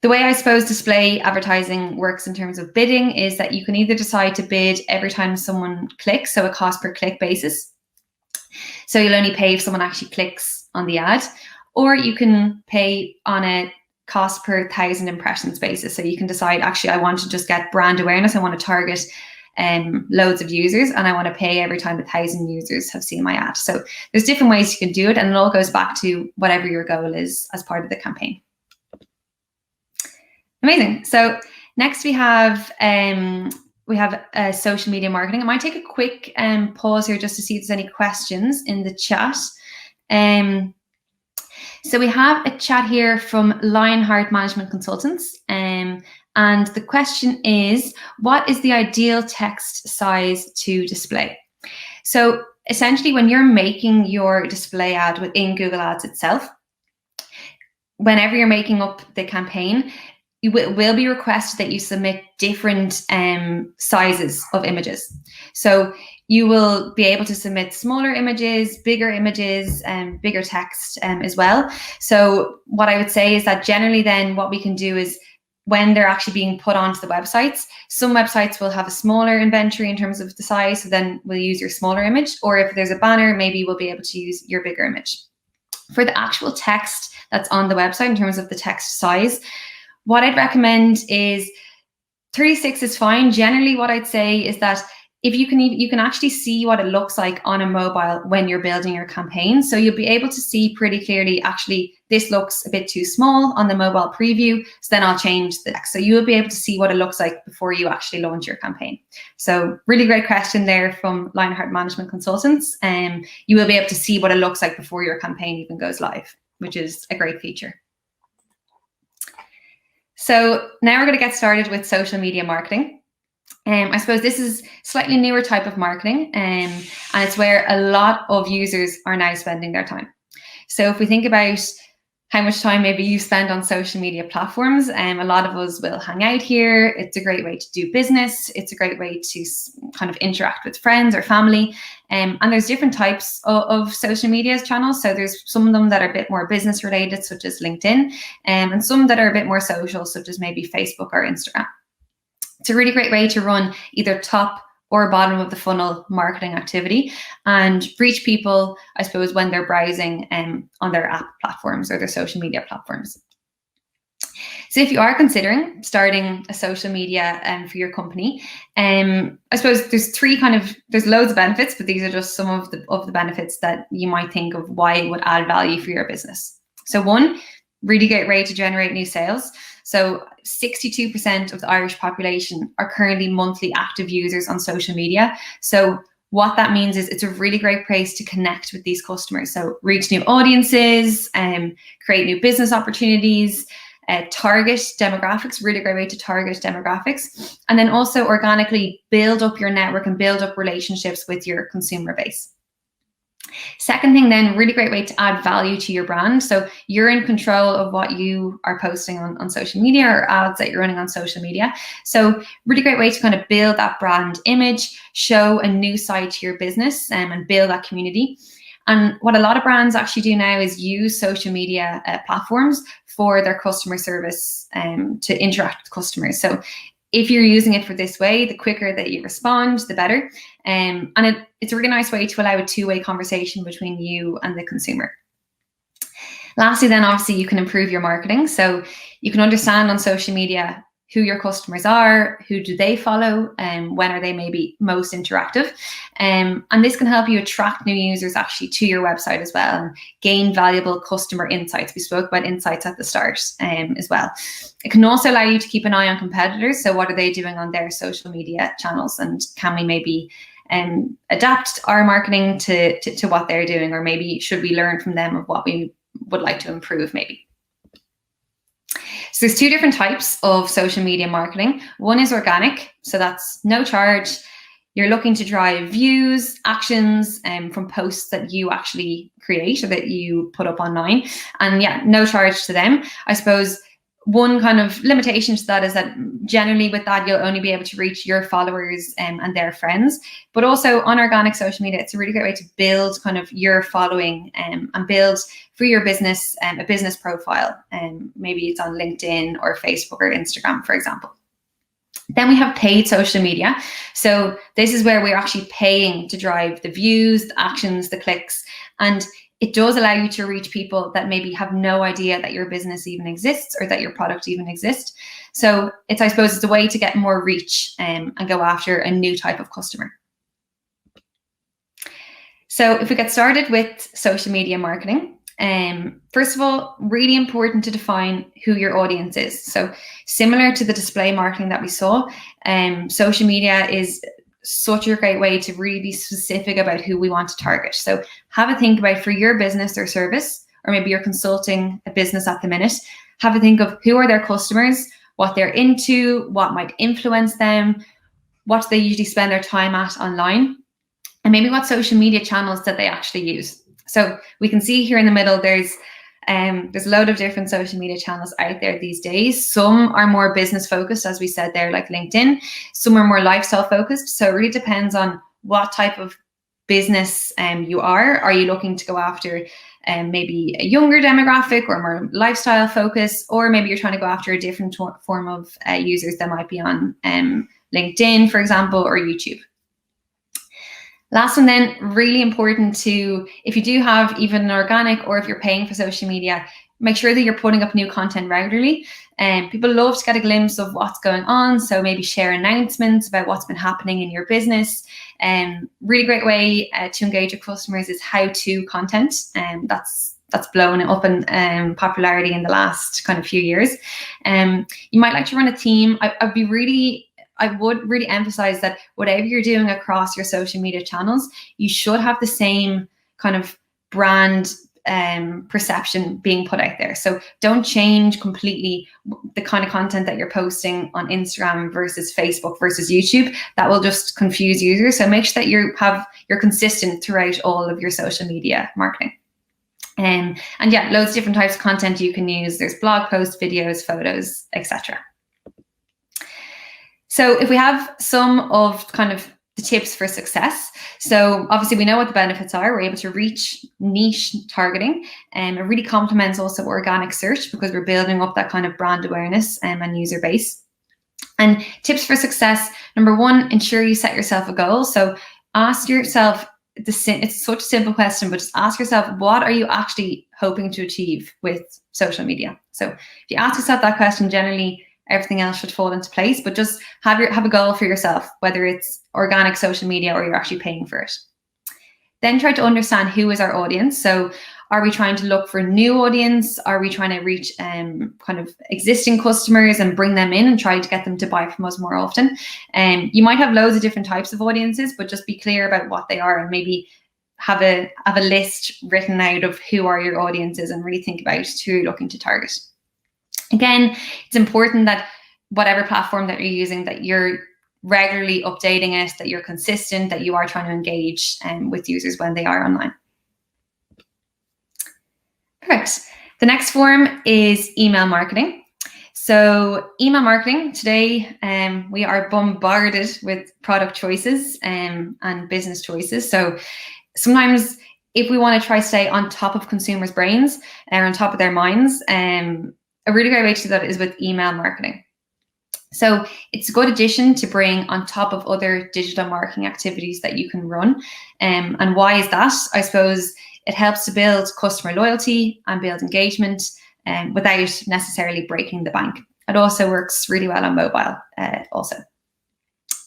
The way I suppose display advertising works in terms of bidding is that you can either decide to bid every time someone clicks, so a cost per click basis. So you'll only pay if someone actually clicks on the ad, or you can pay on a cost per 1,000 impressions basis. So you can decide, actually, I want to just get brand awareness. I want to target loads of users, and I want to pay every time 1,000 users have seen my ad. So there's different ways you can do it, and it all goes back to whatever your goal is as part of the campaign. Amazing. So next we have social media marketing. I might take a quick pause here just to see if there's any questions in the chat. So we have a chat here from Lionheart Management Consultants, and the question is, what is the ideal text size to display? So essentially, when you're making your display ad within Google Ads itself, whenever you're making up the campaign, it will be requested that you submit different sizes of images. So you will be able to submit smaller images, and bigger text as well. So what I would say is that generally then what we can do is, when they're actually being put onto the websites, some websites will have a smaller inventory in terms of the size, so then we'll use your smaller image. Or if there's a banner, maybe we'll be able to use your bigger image. For the actual text that's on the website in terms of the text size, what I'd recommend is 36 is fine. Generally, what I'd say is that if you can actually see what it looks like on a mobile when you're building your campaign. So you'll be able to see pretty clearly, actually, this looks a bit too small on the mobile preview, so then I'll change the text. So you will be able to see what it looks like before you actually launch your campaign. So really great question there from Lionheart Management Consultants. You will be able to see what it looks like before your campaign even goes live, which is a great feature. So now we're going to get started with social media marketing. I suppose this is slightly newer type of marketing, and it's where a lot of users are now spending their time. So if we think about how much time maybe you spend on social media platforms, a lot of us will hang out here. It's a great way to do business. It's a great way to kind of interact with friends or family. And there's different types of social media channels. So there's some of them that are a bit more business related, such as LinkedIn, and some that are a bit more social, such as maybe Facebook or Instagram. It's a really great way to run either top or bottom of the funnel marketing activity and reach people, I suppose, when they're browsing on their app platforms or their social media platforms. So if you are considering starting a social media for your company, I suppose there's loads of benefits, but these are just some of the benefits that you might think of why it would add value for your business. So one, really great way to generate new sales. So 62% of the Irish population are currently monthly active users on social media. So what that means is it's a really great place to connect with these customers. So reach new audiences, create new business opportunities, target demographics, really great way to target demographics, and then also organically build up your network and build up relationships with your consumer base. Second thing then, really great way to add value to your brand. So you're in control of what you are posting on social media or ads that you're running on social media. So really great way to kind of build that brand image, show a new side to your business and build that community. And what a lot of brands actually do now is use social media platforms for their customer service to interact with customers. So if you're using it for this way, the quicker that you respond, the better. And it's a really nice way to allow a two-way conversation between you and the consumer. Lastly, then obviously you can improve your marketing. So you can understand on social media who your customers are, who do they follow, and when are they maybe most interactive. And this can help you attract new users actually to your website as well and gain valuable customer insights. We spoke about insights at the start as well. It can also allow you to keep an eye on competitors. So what are they doing on their social media channels, and can we maybe adapt our marketing to what they're doing, or maybe should we learn from them of what we would like to improve maybe. So there's two different types of social media marketing. One is organic, so that's no charge. You're looking to drive views, actions from posts that you actually create or that you put up online. And yeah, no charge to them. I suppose one kind of limitation to that is that generally with that, you'll only be able to reach your followers and their friends. But also on organic social media, it's a really great way to build kind of your following and build for your business a business profile. And maybe it's on LinkedIn or Facebook or Instagram, for example. Then we have paid social media. So this is where we're actually paying to drive the views, the actions, the clicks. And it does allow you to reach people that maybe have no idea that your business even exists or that your product even exists. So I suppose it's a way to get more reach and go after a new type of customer. So if we get started with social media marketing, first of all, really important to define who your audience is. So similar to the display marketing that we saw, social media is such a great way to really be specific about who we want to target. So have a think about for your business or service, or maybe you're consulting a business at the minute, have a think of who are their customers, what they're into, what might influence them, what they usually spend their time at online, and maybe what social media channels that they actually use. So we can see here in the middle, there's a load of different social media channels out there these days. Some are more business focused, as we said there, like LinkedIn. Some are more lifestyle focused. So it really depends on what type of business you are. Are you looking to go after maybe a younger demographic or more lifestyle focus, or maybe you're trying to go after a different form of users that might be on LinkedIn, for example, or YouTube. Last one then, really important to, if you do have even an organic or if you're paying for social media, make sure that you're putting up new content regularly. And people love to get a glimpse of what's going on. So maybe share announcements about what's been happening in your business. Really great way to engage with customers is how-to content. That's blown up in popularity in the last kind of few years. You might like to run a theme. I would really emphasize that whatever you're doing across your social media channels, you should have the same kind of brand perception being put out there. So don't change completely the kind of content that you're posting on Instagram versus Facebook versus YouTube. That will just confuse users. So make sure that you're consistent throughout all of your social media marketing. And yeah, loads of different types of content you can use. There's blog posts, videos, photos, etc. So if we have some of kind of the tips for success, so obviously we know what the benefits are. We're able to reach niche targeting, and it really complements also organic search because we're building up that kind of brand awareness and user base. And tips for success, number one, ensure you set yourself a goal. So ask yourself, it's such a simple question, but just ask yourself, what are you actually hoping to achieve with social media? So if you ask yourself that question, generally everything else should fall into place, but just have a goal for yourself, whether it's organic social media or you're actually paying for it. Then try to understand who is our audience. So are we trying to look for new audience? Are we trying to reach kind of existing customers and bring them in and try to get them to buy from us more often? You might have loads of different types of audiences, but just be clear about what they are and maybe have a list written out of who are your audiences and really think about who you're looking to target. Again, it's important that whatever platform that you're using, that you're regularly updating it, that you're consistent, that you are trying to engage with users when they are online. Perfect. The next form is email marketing. So email marketing, today we are bombarded with product choices and business choices. So sometimes if we want to try to stay on top of consumers' brains or on top of their minds, a really great way to do that is with email marketing. So it's a good addition to bring on top of other digital marketing activities that you can run. And why is that? I suppose it helps to build customer loyalty and build engagement without necessarily breaking the bank. It also works really well on mobile also.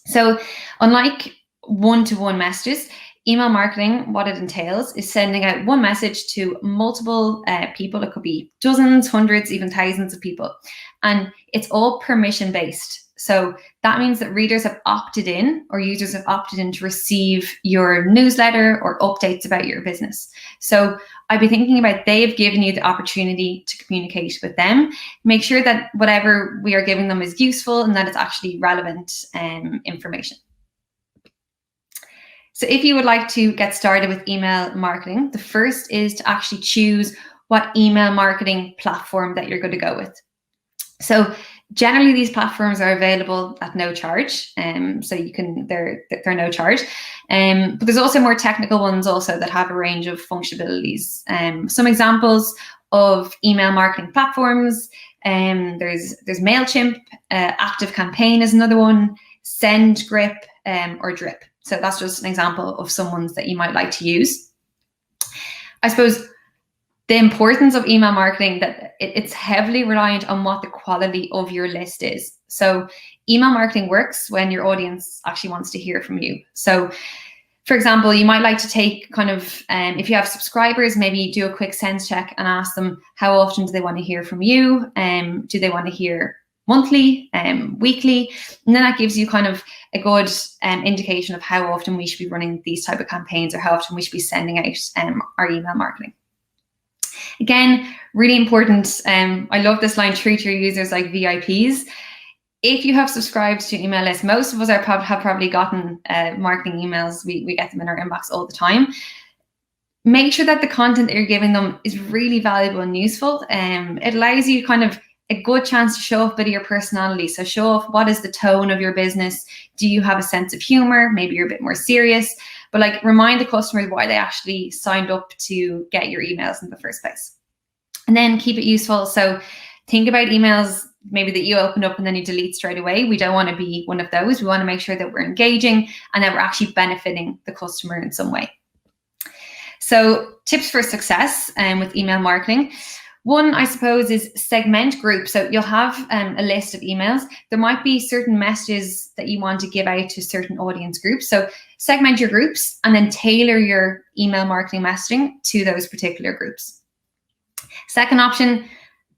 So unlike one-to-one messages, email marketing, what it entails is sending out one message to multiple people. It could be dozens, hundreds, even thousands of people. And it's all permission-based. So that means that readers have opted in, or users have opted in to receive your newsletter or updates about your business. So I'd be thinking about they've given you the opportunity to communicate with them. Make sure that whatever we are giving them is useful and that it's actually relevant information. So if you would like to get started with email marketing, the first is to actually choose what email marketing platform that you're going to go with. So generally, these platforms are available at no charge, so they're no charge. But there's also more technical ones also that have a range of functionalities. Some examples of email marketing platforms: there's Mailchimp, ActiveCampaign is another one, SendGrip, or Drip. So that's just an example of some ones that you might like to use. I suppose the importance of email marketing, that it's heavily reliant on what the quality of your list is. So email marketing works when your audience actually wants to hear from you. So for example, you might like to take kind of, if you have subscribers, maybe do a quick sense check and ask them how often do they want to hear from you? Do they want to hear monthly, weekly? And then that gives you kind of a good indication of how often we should be running these type of campaigns, or how often we should be sending out our email marketing. Again, really important. I love this line: treat your users like VIPs. If you have subscribed to your email list, most of us have probably gotten marketing emails. We get them in our inbox all the time. Make sure that the content that you're giving them is really valuable and useful. It allows you kind of a good chance to show off a bit of your personality. So show off what is the tone of your business. Do you have a sense of humor? Maybe you're a bit more serious. But like, remind the customers why they actually signed up to get your emails in the first place. And then keep it useful. So think about emails maybe that you open up and then you delete straight away. We don't want to be one of those. We want to make sure that we're engaging and that we're actually benefiting the customer in some way. So tips for success with email marketing. One, I suppose, is segment groups. So you'll have a list of emails. There might be certain messages that you want to give out to certain audience groups. So segment your groups and then tailor your email marketing messaging to those particular groups. Second option,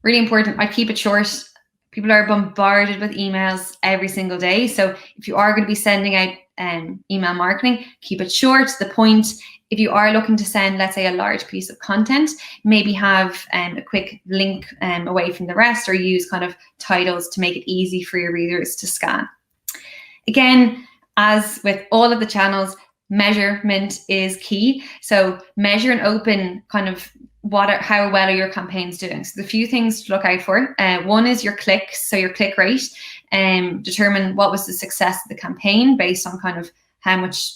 really important, I keep it short. People are bombarded with emails every single day. So if you are going to be sending out email marketing, keep it short, to the point. If you are looking to send, let's say, a large piece of content, maybe have a quick link away from the rest, or use kind of titles to make it easy for your readers to scan. Again, as with all of the channels, measurement is key. So measure and open kind of how well are your campaigns doing. So the few things to look out for. One is your clicks, so your click rate. Determine what was the success of the campaign based on kind of how much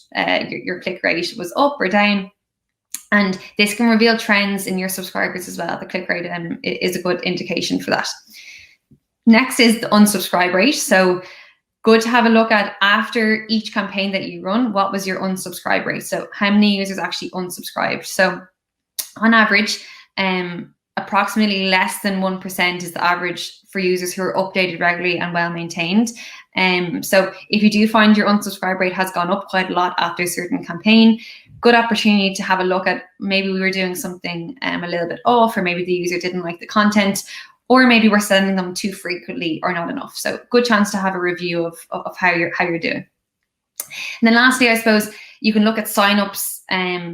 your click rate was up or down. And this can reveal trends in your subscribers as well. The click rate is a good indication for that. Next is the unsubscribe rate. So good to have a look at, after each campaign that you run, what was your unsubscribe rate? So how many users actually unsubscribed? So on average, approximately less than 1% is the average for users who are updated regularly and well maintained. So if you do find your unsubscribe rate has gone up quite a lot after a certain campaign, good opportunity to have a look at, maybe we were doing something a little bit off, or maybe the user didn't like the content, or maybe we're sending them too frequently or not enough. So good chance to have a review of how you're doing. And then lastly, I suppose you can look at signups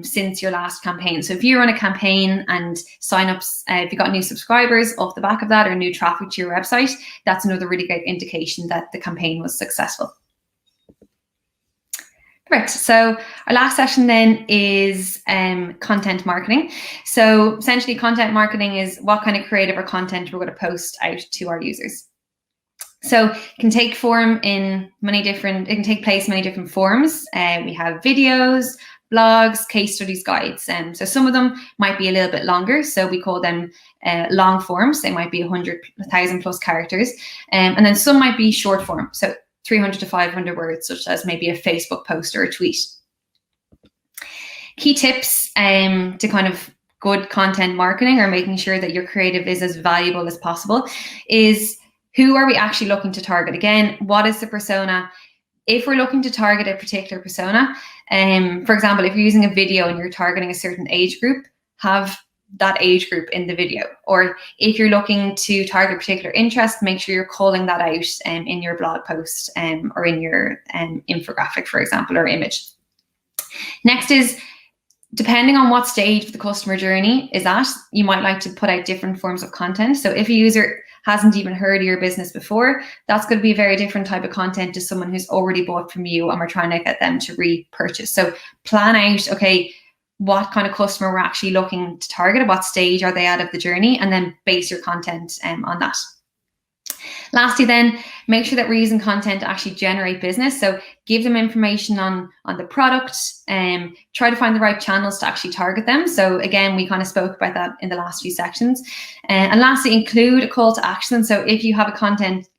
since your last campaign. So if you run a campaign and signups, if you got new subscribers off the back of that, or new traffic to your website, that's another really great indication that the campaign was successful. Right, so our last session then is content marketing. So essentially, content marketing is what kind of creative or content we're going to post out to our users. So it can take form in it can take place in many different forms. We have videos, blogs, case studies, guides. So some of them might be a little bit longer. So we call them long forms. They might be 100,000 plus characters. And then some might be short form. So 300 to 500 words, such as maybe a Facebook post or a tweet. key tips to kind of good content marketing or making sure that your creative is as valuable as possible is, who are we actually looking to target? Again, what is the persona? If we're looking to target a particular persona, for example, if you're using a video and you're targeting a certain age group, have that age group in the video. Or if you're looking to target a particular interest, make sure you're calling that out in your blog post or in your infographic, for example, or image. Next is, depending on what stage of the customer journey is at, you might like to put out different forms of content. So if a user hasn't even heard of your business before, that's going to be a very different type of content to someone who's already bought from you and we're trying to get them to repurchase. So plan out, okay, what kind of customer we're actually looking to target, at what stage are they out of the journey, and then base your content on that. Lastly, then, make sure that we're using content to actually generate business. So give them information on the product, and try to find the right channels to actually target them. So again, we kind of spoke about that in the last few sections. And lastly, include a call to action. So if you have a content,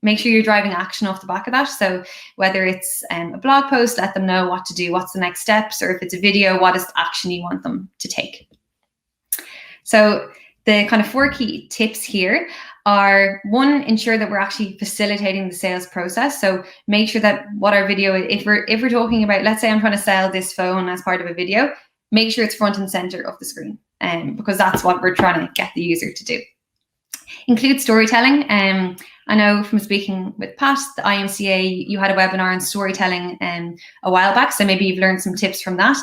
make sure you're driving action off the back of that. So whether it's a blog post, let them know what to do, what's the next steps, or if it's a video, what is the action you want them to take. So the kind of 4 key tips here are: 1, ensure that we're actually facilitating the sales process. So make sure that what our video, if we're talking about, let's say I'm trying to sell this phone as part of a video, make sure it's front and center of the screen, because that's what we're trying to get the user to do. Include storytelling. I know from speaking with Pat, the IMCA, you had a webinar on storytelling a while back, so maybe you've learned some tips from that.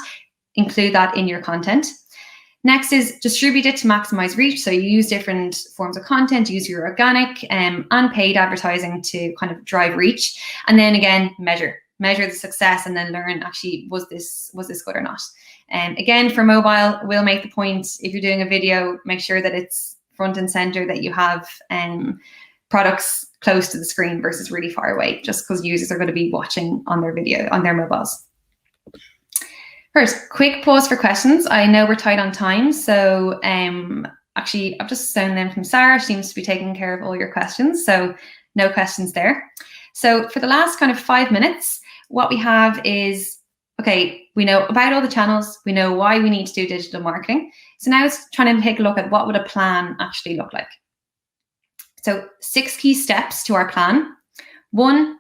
Include that in your content. Next is distribute it to maximize reach. So you use different forms of content, use your organic and paid advertising to kind of drive reach. And then again, measure the success, and then learn, actually, was this good or not? And again, for mobile, we'll make the point, if you're doing a video, make sure that it's front and center, that you have products close to the screen versus really far away, just because users are going to be watching on their video, on their mobiles. First, quick pause for questions. I know we're tight on time, so actually I've just found them from Sarah. She seems to be taking care of all your questions, so no questions there. So for the last kind of 5 minutes, what we have is, okay, we know about all the channels, we know why we need to do digital marketing. So now it's trying to take a look at, what would a plan actually look like? So 6 key steps to our plan. 1,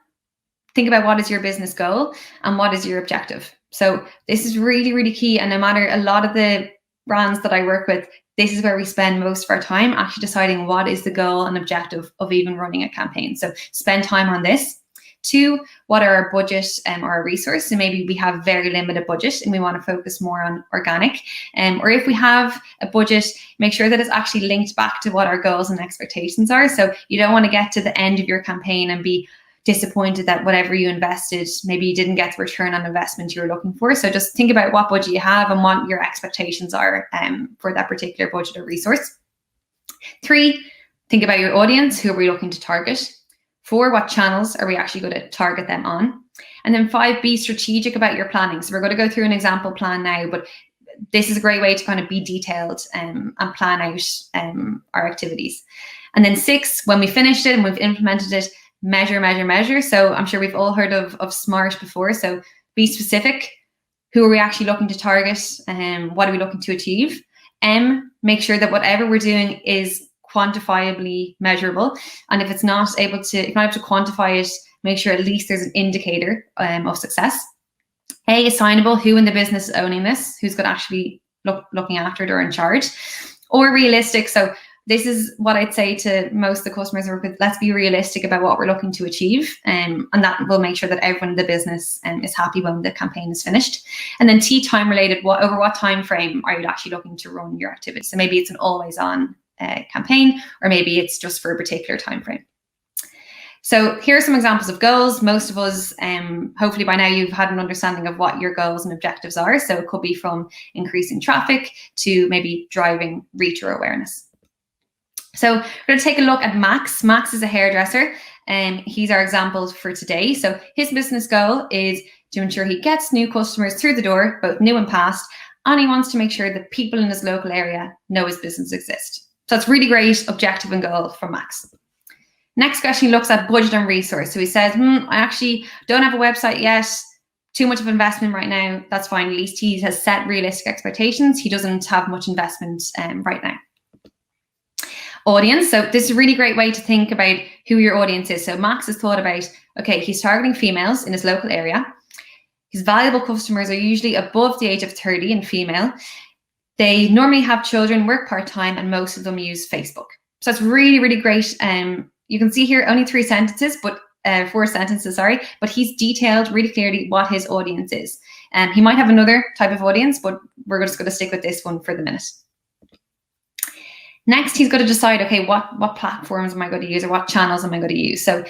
think about what is your business goal and what is your objective. So this is really, really key. And no matter, a lot of the brands that I work with, this is where we spend most of our time, actually deciding what is the goal and objective of even running a campaign. So spend time on this. 2, what are our budget or our resource? So maybe we have very limited budget and we want to focus more on organic. Or if we have a budget, make sure that it's actually linked back to what our goals and expectations are. So you don't want to get to the end of your campaign and be disappointed that whatever you invested, maybe you didn't get the return on investment you were looking for. So just think about what budget you have and what your expectations are for that particular budget or resource. 3, think about your audience. Who are we looking to target? 4, what channels are we actually going to target them on? And then 5, be strategic about your planning. So we're going to go through an example plan now, but this is a great way to kind of be detailed and plan out our activities. And then 6, when we finished it and we've implemented it, measure. So I'm sure we've all heard of SMART before. So be specific. Who are we actually looking to target? What are we looking to achieve? Make sure that whatever we're doing is quantifiably measurable. And if it's not able to, if you're not able to quantify it, make sure at least there's an indicator of success. A, assignable. Who in the business is owning this? Who's going to actually looking after it or in charge? Or realistic. So this is what I'd say to most of the customers I work with. Let's be realistic about what we're looking to achieve. And that will make sure that everyone in the business is happy when the campaign is finished. And then T, time related. Over what time frame are you actually looking to run your activity? So maybe it's an always on campaign, or maybe it's just for a particular time frame. So here are some examples of goals. Most of us, hopefully by now you've had an understanding of what your goals and objectives are. So it could be from increasing traffic to maybe driving reach or awareness. So we're going to take a look at Max. Max is a hairdresser, and he's our example for today. So his business goal is to ensure he gets new customers through the door, both new and past, and he wants to make sure that people in his local area know his business exists. So it's really great objective and goal for Max. Next question, he looks at budget and resource. So he says, I actually don't have a website yet. too much of investment right now, that's fine. At least he has set realistic expectations. He doesn't have much investment right now. Audience. So this is a really great way to think about who your audience is. So Max has thought about, okay, he's targeting females in his local area. His valuable customers are usually above the age of 30 and female. They normally have children, work part-time, and most of them use Facebook. So that's really, really great. You can see here only 4 sentences, sorry, but he's detailed really clearly what his audience is. He might have another type of audience, but we're just going to stick with this one for the minute. Next, he's got to decide, okay, what platforms am I going to use, or what channels am I going to use? So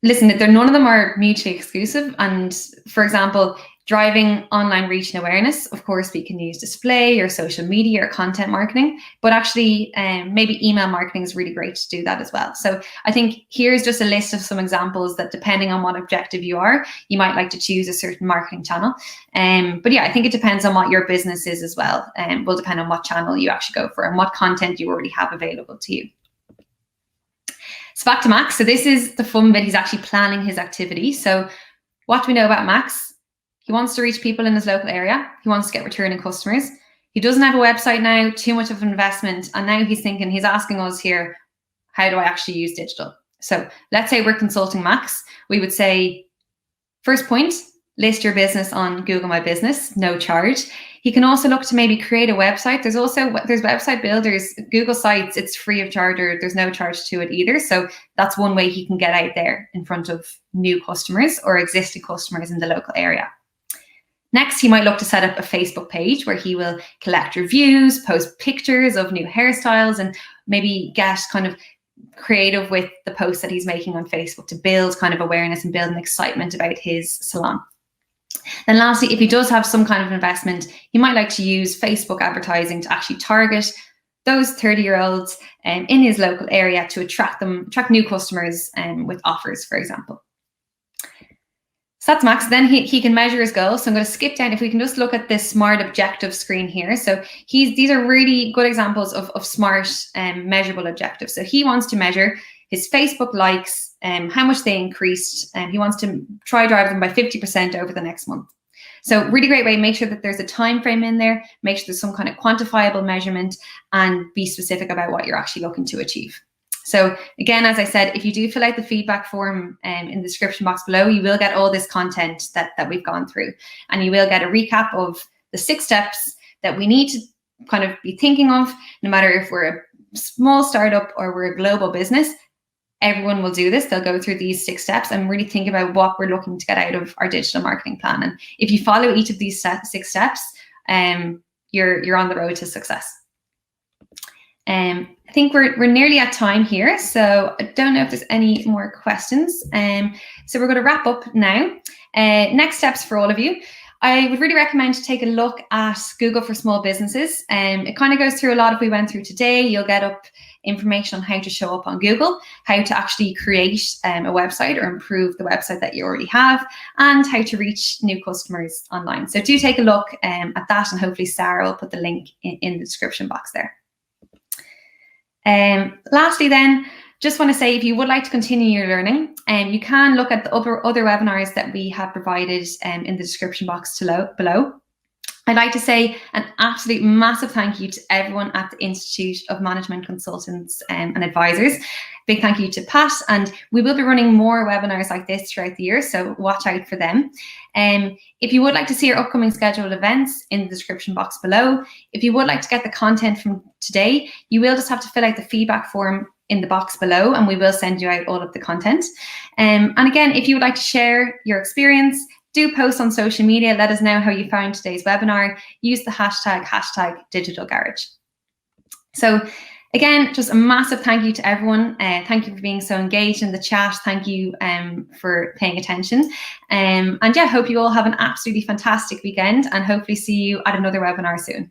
listen, none of them are mutually exclusive. And for example, driving online reach and awareness, of course, we can use display or social media or content marketing, but actually maybe email marketing is really great to do that as well. So I think here's just a list of some examples that depending on what objective you are, you might like to choose a certain marketing channel. But yeah, I think it depends on what your business is as well. Will depend on what channel you actually go for and what content you already have available to you. So back to Max. So this is the fun bit. He's actually planning his activity. So what do we know about Max? He wants to reach people in his local area. He wants to get returning customers. He doesn't have a website now, too much of an investment. And now he's asking us here, how do I actually use digital? So let's say we're consulting Max. We would say, first point, list your business on Google My Business, no charge. He can also look to maybe create a website. There's website builders, Google Sites, it's free of charge, or there's no charge to it either. So that's one way he can get out there in front of new customers or existing customers in the local area. Next, he might look to set up a Facebook page where he will collect reviews, post pictures of new hairstyles, and maybe get kind of creative with the posts that he's making on Facebook to build kind of awareness and build an excitement about his salon. Then lastly, if he does have some kind of investment, he might like to use Facebook advertising to actually target those 30-year-olds in his local area to attract new customers with offers, for example. So that's Max. Then he can measure his goals. So I'm going to skip down. If we can just look at this smart objective screen here. So these are really good examples of smart measurable objectives. So he wants to measure his Facebook likes, how much they increased, and he wants to try drive them by 50% over the next month. So really great way, make sure that there's a time frame in there, make sure there's some kind of quantifiable measurement, and be specific about what you're actually looking to achieve. So again, as I said, if you do fill out the feedback form in the description box below, you will get all this content that we've gone through, and you will get a recap of the 6 steps that we need to kind of be thinking of, no matter if we're a small startup or we're a global business. Everyone will do this. They'll go through these 6 steps and really think about what we're looking to get out of our digital marketing plan. And if you follow each of these 6 steps, you're on the road to success. I think we're nearly at time here, so I don't know if there's any more questions. So we're going to wrap up now. Next steps for all of you. I would really recommend to take a look at Google for Small Businesses. It kind of goes through a lot of what we went through today. You'll get up information on how to show up on Google, how to actually create a website or improve the website that you already have, and how to reach new customers online. So do take a look at that, and hopefully Sarah will put the link in the description box there. Lastly then, just want to say, if you would like to continue your learning, you can look at the other webinars that we have provided in the description box below. I'd like to say an absolute massive thank you to everyone at the Institute of Management Consultants and Advisors. Big thank you to Pat, and we will be running more webinars like this throughout the year, so watch out for them. If you would like to see our upcoming scheduled events, in the description box below. If you would like to get the content from today, you will just have to fill out the feedback form in the box below, and we will send you out all of the content. And again, if you would like to share your experience, do post on social media. Let us know how you found today's webinar. Use the hashtag #DigitalGarage. So again, just a massive thank you to everyone. Thank you for being so engaged in the chat. Thank you for paying attention. And yeah, hope you all have an absolutely fantastic weekend, and hopefully see you at another webinar soon.